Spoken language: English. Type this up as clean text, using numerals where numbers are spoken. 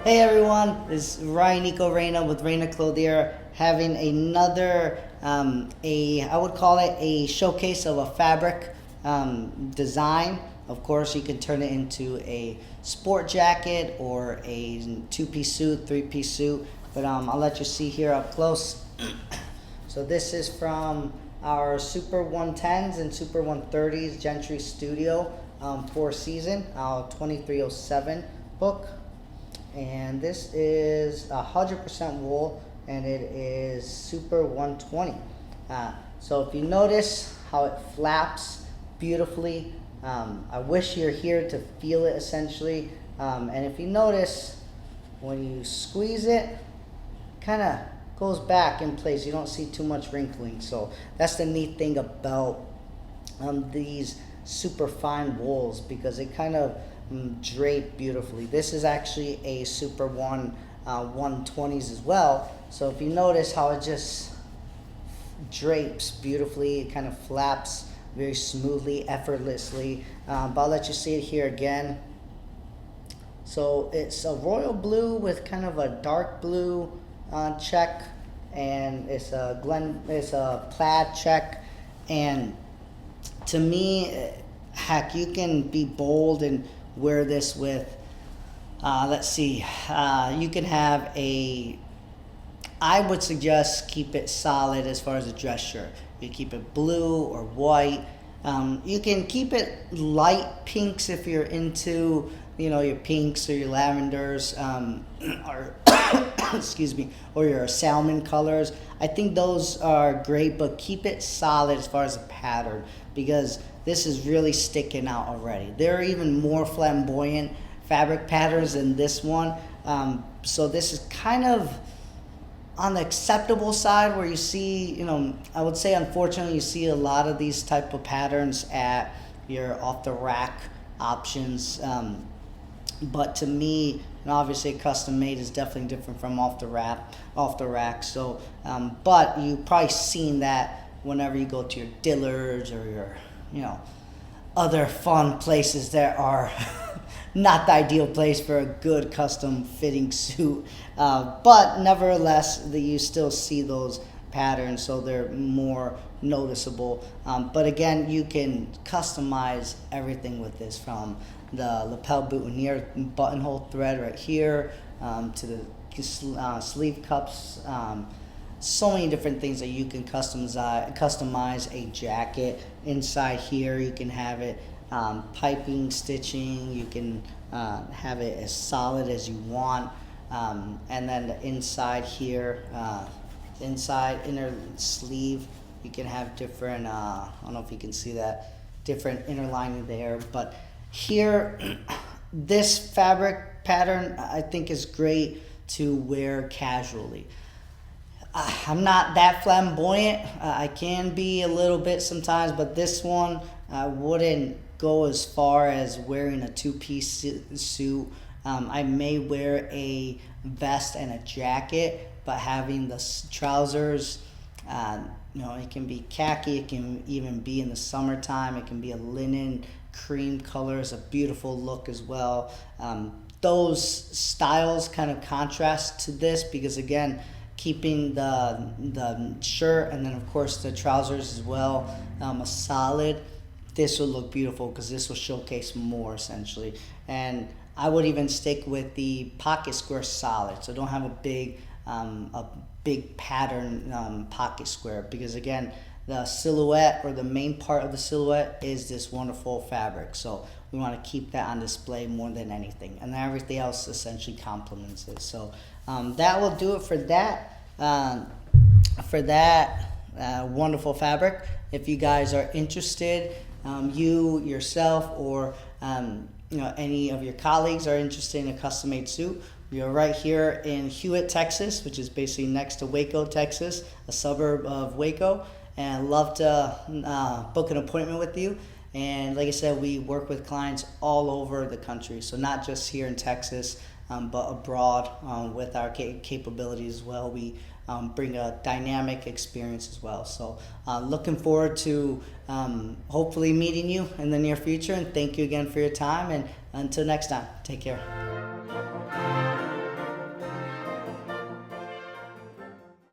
Hey everyone, this is Ryan Nico Reina with Reina Clothier having another, I would call it a showcase of a fabric design. Of course, you can turn it into a sport jacket or a two-piece suit, three-piece suit, but I'll let you see here up close. So this is from our Super 110s and Super 130s Gentry Studio Four Season, our 2307 book. And this is 100% wool, and it is Super 120. So if you notice how it flaps beautifully, I wish you're here to feel it essentially. And if you notice, when you squeeze it, kind of goes back in place. You don't see too much wrinkling. So that's the neat thing about these super fine wools, because it kind of drape beautifully. This is actually a Super 120s as well. So if you notice how it just drapes beautifully, it kind of flaps very smoothly, effortlessly. But I'll let you see it here again. So it's a royal blue with kind of a dark blue check, and it's a plaid check. And to me, heck, you can be bold and wear this with, let's see, you can have I would suggest keep it solid as far as a dress shirt. You keep it blue or white. You can keep it light pinks if you're into, your pinks or your lavenders, or excuse me, or your salmon colors. I think those are great, but keep it solid as far as a pattern, because this is really sticking out already. There are even more flamboyant fabric patterns than this one. So this is kind of on the acceptable side, where you see, I would say unfortunately you see a lot of these type of patterns at your off the rack options. But to me, and obviously custom made is definitely different from off the rack. So, but you probably seen that whenever you go to your Dillard's or your, other fun places that are not the ideal place for a good custom fitting suit. But nevertheless, you still see those patterns, so they're more noticeable. But again, you can customize everything with this, from the lapel boutonniere buttonhole thread right here to the sleeve cups. So many different things that you can customize a jacket. Inside here, you can have it piping, stitching. You can have it as solid as you want. And then the inside here, inside inner sleeve, you can have different, I don't know if you can see that, different inner lining there. But here, this fabric pattern I think is great to wear casually. I'm not that flamboyant. I can be a little bit sometimes, but this one I wouldn't go as far as wearing a two-piece suit. I may wear a vest and a jacket, but having the trousers, it can be khaki, it can even be in the summertime, it can be a linen cream color. It's a beautiful look as well. Those styles kind of contrast to this, because again, keeping the shirt and then of course the trousers as well a solid, this will look beautiful because this will showcase more essentially. And I would even stick with the pocket square solid, so don't have a big pattern pocket square, because again, the silhouette, or the main part of the silhouette, is this wonderful fabric. So we want to keep that on display more than anything, and everything else essentially complements it. So that will do it for that wonderful fabric. If you guys are interested, you yourself or any of your colleagues are interested in a custom-made suit, we are right here in Hewitt, Texas, which is basically next to Waco, Texas, a suburb of Waco. And I'd love to book an appointment with you. And like I said, we work with clients all over the country, so not just here in Texas, but abroad with our capabilities as well. We bring a dynamic experience as well. So looking forward to hopefully meeting you in the near future, and thank you again for your time, and until next time, take care.